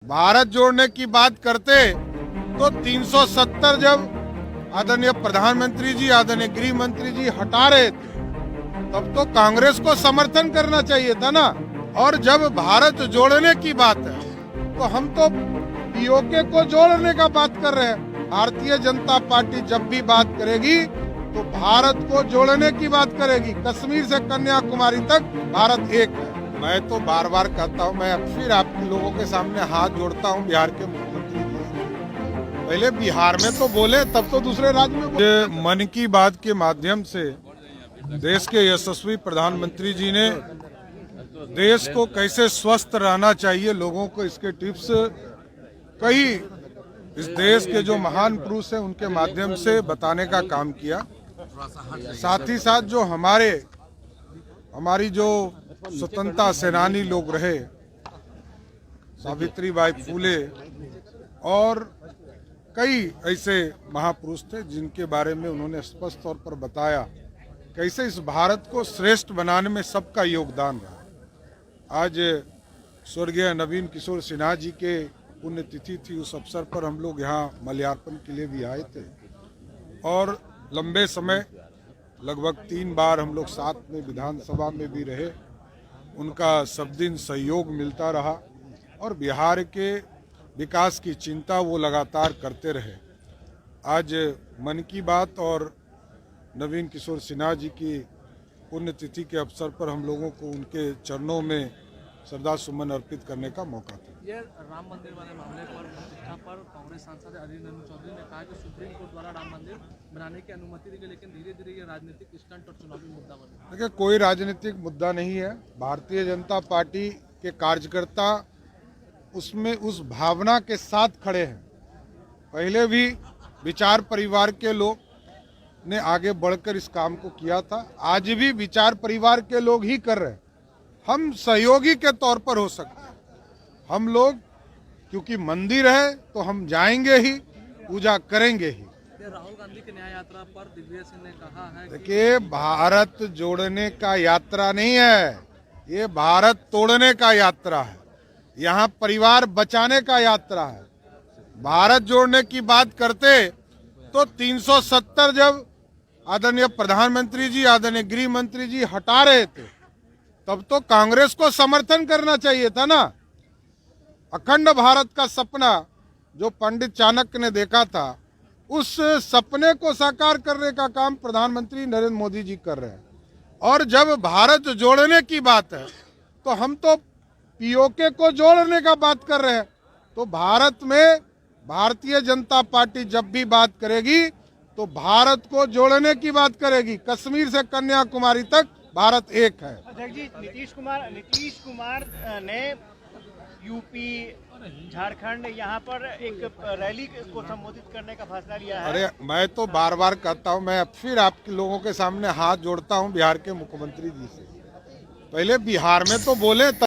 भारत जोड़ने की बात करते तो 370 जब आदरणीय प्रधानमंत्री जी, आदरणीय गृह मंत्री जी हटा रहे थे, तब तो कांग्रेस को समर्थन करना चाहिए था ना। और जब भारत जोड़ने की बात है तो हम तो पीओके को जोड़ने का बात कर रहे हैं। भारतीय जनता पार्टी जब भी बात करेगी तो भारत को जोड़ने की बात करेगी। कश्मीर से कन्याकुमारी तक भारत एक है। मैं तो बार बार कहता हूं, मैं फिर आपके लोगों के सामने हाथ जोड़ता हूं बिहार के मुख्यमंत्री जी। पहले बिहार में तो बोले, तब तो दूसरे राज्य में बोले। मन की बात के माध्यम से देश के यशस्वी प्रधानमंत्री जी ने देश को कैसे स्वस्थ रहना चाहिए, लोगों को इसके टिप्स कई इस देश के जो महान पुरुष हैं उनके माध्यम से बताने का काम किया। साथ ही साथ जो हमारी जो स्वतंत्रता सेनानी लोग रहे, सावित्रीबाई फूले और कई ऐसे महापुरुष थे जिनके बारे में उन्होंने स्पष्ट तौर पर बताया कैसे इस भारत को श्रेष्ठ बनाने में सबका योगदान रहा। आज स्वर्गीय नवीन किशोर सिन्हा जी के पुण्यतिथि थी, उस अवसर पर हम लोग यहाँ माल्यार्पण के लिए भी आए थे और लंबे समय लगभग 3 बार हम लोग साथ में विधानसभा में भी रहे। उनका सब दिन सहयोग मिलता रहा और बिहार के विकास की चिंता वो लगातार करते रहे। आज मन की बात और नवीन किशोर सिन्हा जी की पुण्यतिथि के अवसर पर हम लोगों को उनके चरणों में श्रद्धा सुमन अर्पित करने का मौका था। ये राम मंदिर वाले मामले पर प्रतिष्ठा पर कांग्रेस सांसद अधीर रंजन चौधरी ने कहा कि सुप्रीम कोर्ट द्वारा राम मंदिर बनाने की अनुमति दी गई, लेकिन धीरे धीरे ये राजनीतिक स्टंट और चुनावी मुद्दा बना। देखिए, कोई राजनीतिक मुद्दा नहीं है। भारतीय जनता पार्टी के कार्यकर्ता उसमें उस भावना के साथ खड़े हैं। पहले भी विचार परिवार के लोग ने आगे बढ़कर इस काम को किया था, आज भी विचार परिवार के लोग ही कर रहे हैं। हम सहयोगी के तौर पर हो सकते हैं। हम लोग क्योंकि मंदिर है तो हम जाएंगे ही, पूजा करेंगे ही। राहुल गांधी की न्याय यात्रा पर दिग्विजय सिंह ने कहा है, देखिए, भारत जोड़ने का यात्रा नहीं है, ये भारत तोड़ने का यात्रा है। यहाँ परिवार बचाने का यात्रा है। भारत जोड़ने की बात करते तो 370 जब आदरणीय प्रधानमंत्री जी, आदरणीय गृह मंत्री जी हटा रहे थे, तब तो कांग्रेस को समर्थन करना चाहिए था ना। अखंड भारत का सपना जो पंडित चाणक्य ने देखा था, उस सपने को साकार करने का काम प्रधानमंत्री नरेंद्र मोदी जी कर रहे हैं। और जब भारत जोड़ने की बात है तो हम तो पीओके को जोड़ने का बात कर रहे हैं। तो भारत में भारतीय जनता पार्टी जब भी बात करेगी तो भारत को जोड़ने की बात करेगी। कश्मीर से कन्याकुमारी तक भारत एक है। अध्यक्ष जी, नीतीश कुमार ने यूपी, झारखंड यहाँ पर एक रैली को संबोधित करने का फैसला लिया है। अरे, मैं तो बार बार कहता हूँ, मैं फिर आपके लोगों के सामने हाथ जोड़ता हूँ बिहार के मुख्यमंत्री जी से। पहले बिहार में तो बोले,